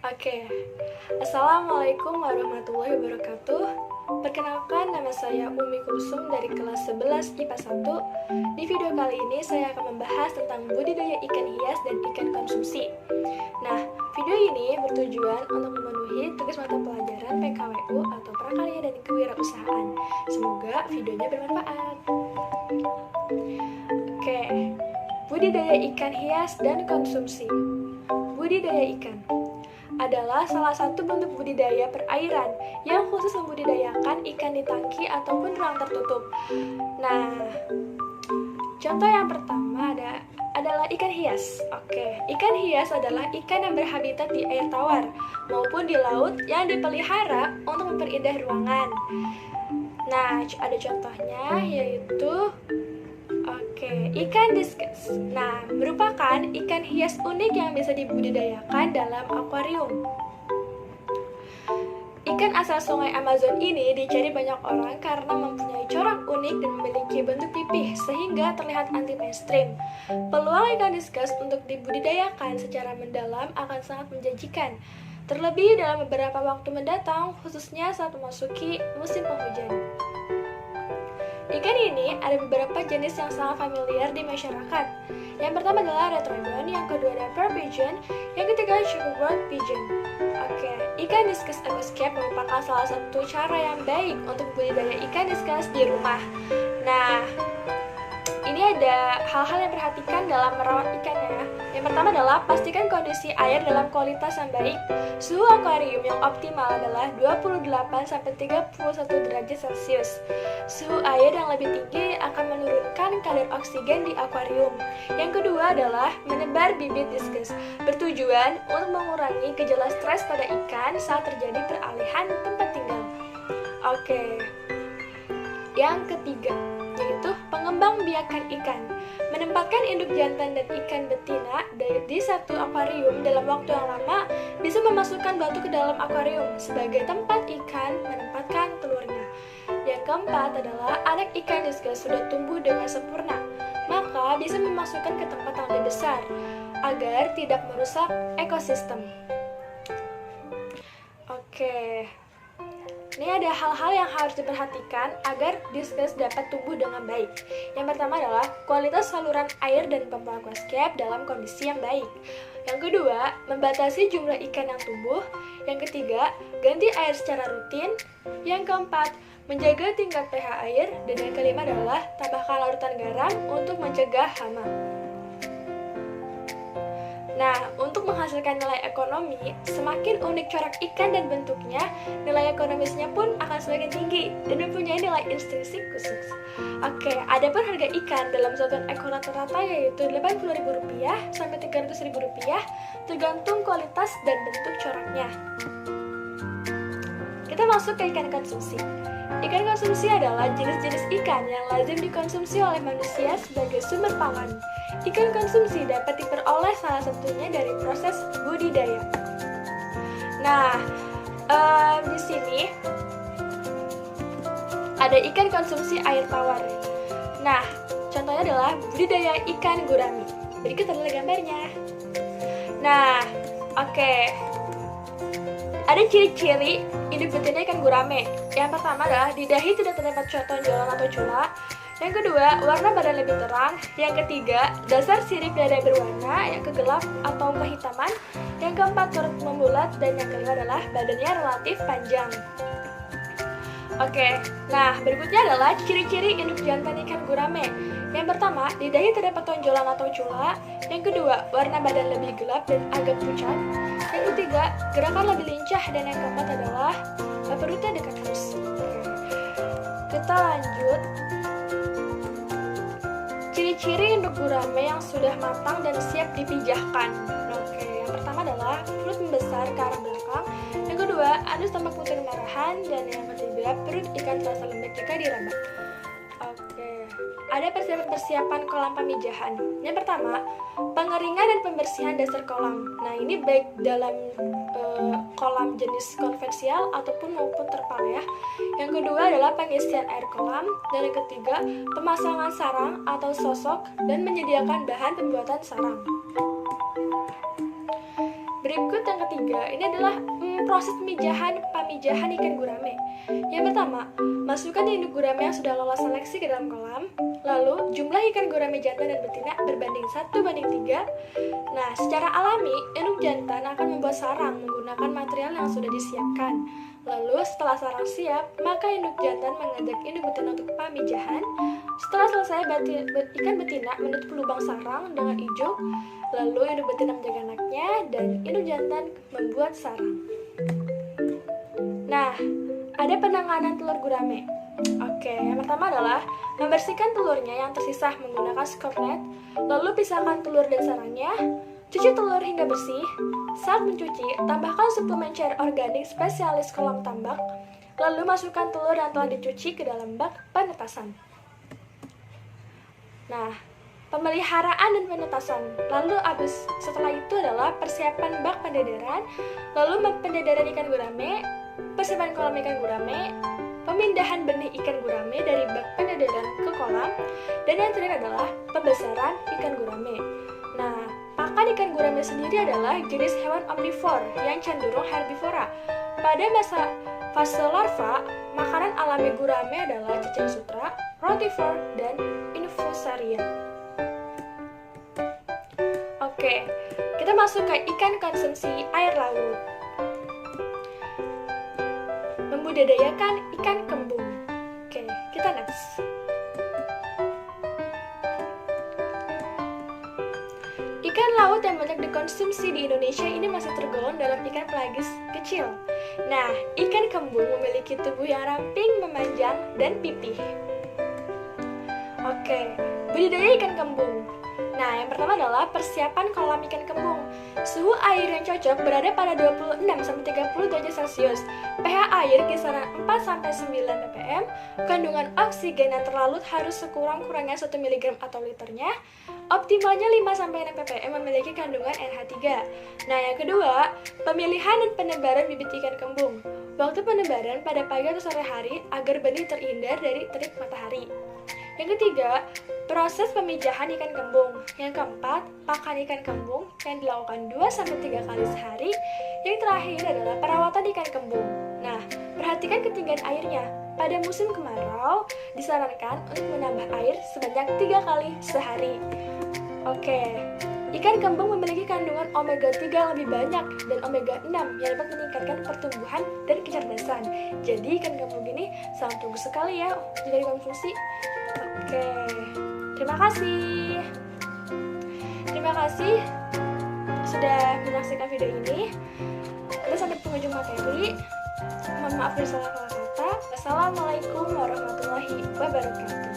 Oke, Assalamualaikum warahmatullahi wabarakatuh. Perkenalkan, nama saya Umi Kulsum dari kelas 11 IPA 1. Di video kali ini saya akan membahas tentang budidaya ikan hias dan ikan konsumsi. Nah, video ini bertujuan untuk memenuhi tugas mata pelajaran PKWU atau Prakarya dan Kewirausahaan. Semoga videonya bermanfaat. Oke, budidaya ikan hias dan konsumsi. Budidaya ikan adalah salah satu bentuk budidaya perairan yang khusus membudidayakan ikan di tangki ataupun ruang tertutup. Nah, contoh yang pertama adalah ikan hias. Oke, ikan hias adalah ikan yang berhabitat di air tawar maupun di laut yang dipelihara untuk memperindah ruangan. Nah, ada contohnya yaitu ikan discus. Nah, merupakan ikan hias unik yang bisa dibudidayakan dalam akuarium. Ikan asal sungai Amazon ini dicari banyak orang karena mempunyai corak unik dan memiliki bentuk pipih sehingga terlihat anti mainstream. Peluang ikan discus untuk dibudidayakan secara mendalam akan sangat menjanjikan, terlebih dalam beberapa waktu mendatang, khususnya saat memasuki musim penghujan. Ikan ini ada beberapa jenis yang sangat familiar di masyarakat. Yang pertama adalah Retrodon, yang kedua adalah Pearl Pigeon, yang ketiga Checkerboard Pigeon. Ikan discus aquascape merupakan salah satu cara yang baik untuk budidaya ikan discus di rumah. Nah, ini ada hal-hal yang perhatikan dalam merawat ikannya. Yang pertama adalah pastikan kondisi air dalam kualitas yang baik. Suhu akuarium yang optimal adalah 28-31 derajat Celcius. Suhu air yang lebih tinggi akan menurunkan kadar oksigen di akuarium. Yang kedua adalah menebar bibit discus, bertujuan untuk mengurangi gejala stres pada ikan saat terjadi peralihan tempat tinggal. Yang ketiga yaitu pengembang biakan ikan. Menempatkan induk jantan dan ikan betina di satu akuarium dalam waktu yang lama bisa memasukkan batu ke dalam akuarium sebagai tempat ikan menempatkan telurnya. Yang keempat adalah anak ikan discus sudah tumbuh dengan sempurna, maka bisa memasukkan ke tempat yang lebih besar agar tidak merusak ekosistem. Ini ada hal-hal yang harus diperhatikan agar discus dapat tumbuh dengan baik. Yang pertama adalah kualitas saluran air dan pompa aquascape dalam kondisi yang baik. Yang kedua, membatasi jumlah ikan yang tumbuh. Yang ketiga, ganti air secara rutin. Yang keempat, menjaga tingkat pH air. Dan yang kelima adalah tambahkan larutan garam untuk mencegah hama. Nah, untuk menghasilkan nilai ekonomi, semakin unik corak ikan dan bentuknya, nilai ekonomisnya pun akan semakin tinggi dan mempunyai nilai intrinsik khusus. Adapun harga ikan dalam satuan ekor rata-rata yaitu Rp80.000 sampai Rp300.000 tergantung kualitas dan bentuk coraknya. Kita masuk ke ikan konsumsi. Ikan konsumsi adalah jenis-jenis ikan yang lazim dikonsumsi oleh manusia sebagai sumber pangan. Ikan konsumsi dapat diperoleh salah satunya dari proses budidaya. Nah, di sini ada ikan konsumsi air tawar. Nah, contohnya adalah budidaya ikan gurami. Berikut adalah gambarnya. Nah, ada ciri-ciri induk betina ikan gurame. Yang pertama adalah di dahi tidak terdapat tonjolan atau cula. Yang kedua, warna badan lebih terang. Yang ketiga, dasar sirip dada berwarna yang kegelap atau kehitaman. Yang keempat, perut membulat. Dan yang kelima adalah badannya relatif panjang. Nah berikutnya adalah ciri-ciri induk jantan ikan gurame. Yang pertama, di dahi terdapat tonjolan atau cula. Yang kedua, warna badan lebih gelap dan agak pucat. Yang ketiga, gerakan lebih lincah. Dan yang keempat adalah perutnya dekat halus. Kita lanjut. Ciri-ciri induk gurame yang sudah matang dan siap dipijahkan. Yang pertama adalah perut membesar ke arah belakang. Yang kedua, anus tampak putih kemerahan. Dan yang ketiga, perut ikan terasa lembek jika diraba. Ada persiapan kolam pemijahan. Yang pertama, pengeringan dan pembersihan dasar kolam. Nah, ini baik dalam kolam jenis konvensional ataupun maupun terpal ya. Yang kedua adalah pengisian air kolam. Dan yang ketiga, pemasangan sarang atau sosok dan menyediakan bahan pembuatan sarang. berikut yang ketiga, ini adalah proses pemijahan ikan gurame. Yang pertama, masukkan induk gurame yang sudah lolos seleksi ke dalam kolam. Lalu, jumlah ikan gurame jantan dan betina berbanding 1:3. Nah, secara alami, induk jantan akan membuat sarang menggunakan material yang sudah disiapkan. Lalu, setelah sarang siap, maka induk jantan mengajak induk betina untuk pemijahan. Setelah selesai, ikan betina menutup lubang sarang dengan ijuk. Lalu, induk betina menjaga anaknya dan induk jantan membuat sarang. Nah, ada penanganan telur gurame. Oke, yang pertama adalah membersihkan telurnya yang tersisa menggunakan scorecnet. Lalu pisahkan telur dan sarangnya. Cuci telur hingga bersih. Saat mencuci, tambahkan suplemen cair organik spesialis kolam tambak. Lalu masukkan telur yang telah dicuci ke dalam bak penetasan. Nah, pemeliharaan dan penetasan. Lalu setelah itu adalah persiapan bak pendederan, lalu pendederan ikan gurame, persiapan kolam ikan gurame, pemindahan benih ikan gurame dari bak pendederan ke kolam, dan yang terakhir adalah pembesaran ikan gurame. Nah, pakan ikan gurame sendiri adalah jenis hewan omnivor yang cenderung herbivora. Pada fase larva, makanan alami gurame adalah cacing sutra, rotifor, dan infusaria. Oke, kita masuk ke ikan konsumsi air laut. Membudidayakan ikan kembung. Oke, kita next. Ikan laut yang banyak dikonsumsi di Indonesia ini masih tergolong dalam ikan pelagis kecil. Nah, ikan kembung memiliki tubuh yang ramping, memanjang, dan pipih. Oke, budidaya ikan kembung. Nah, yang pertama adalah persiapan kolam ikan kembung. Suhu air yang cocok berada pada 26-30 derajat Celcius. pH air kisaran 4-9 ppm. Kandungan oksigen yang terlalut harus sekurang-kurangnya 1 mg atau liternya. Optimalnya 5-6 ppm memiliki kandungan NH3. Nah, yang kedua, pemilihan dan penebaran bibit ikan kembung. Waktu penebaran pada pagi atau sore hari agar benih terhindar dari terik matahari. Yang ketiga, proses pemijahan ikan kembung. Yang keempat, pakan ikan kembung yang dilakukan 2-3 kali sehari. Yang terakhir adalah perawatan ikan kembung. Nah, perhatikan ketinggian airnya. Pada musim kemarau, disarankan untuk menambah air sebanyak 3 kali sehari. Oke, ikan kembung memiliki kandungan omega 3 yang lebih banyak dan omega 6 yang dapat meningkatkan pertumbuhan dan kecerdasan. Jadi ikan kembung ini sangat bagus sekali ya jika dikonsumsi. Oke, terima kasih. Terima kasih sudah menyaksikan video ini. Kita sampai penghujung materi. Mohon maaf dari salah kata. Wassalamualaikum warahmatullahi wabarakatuh.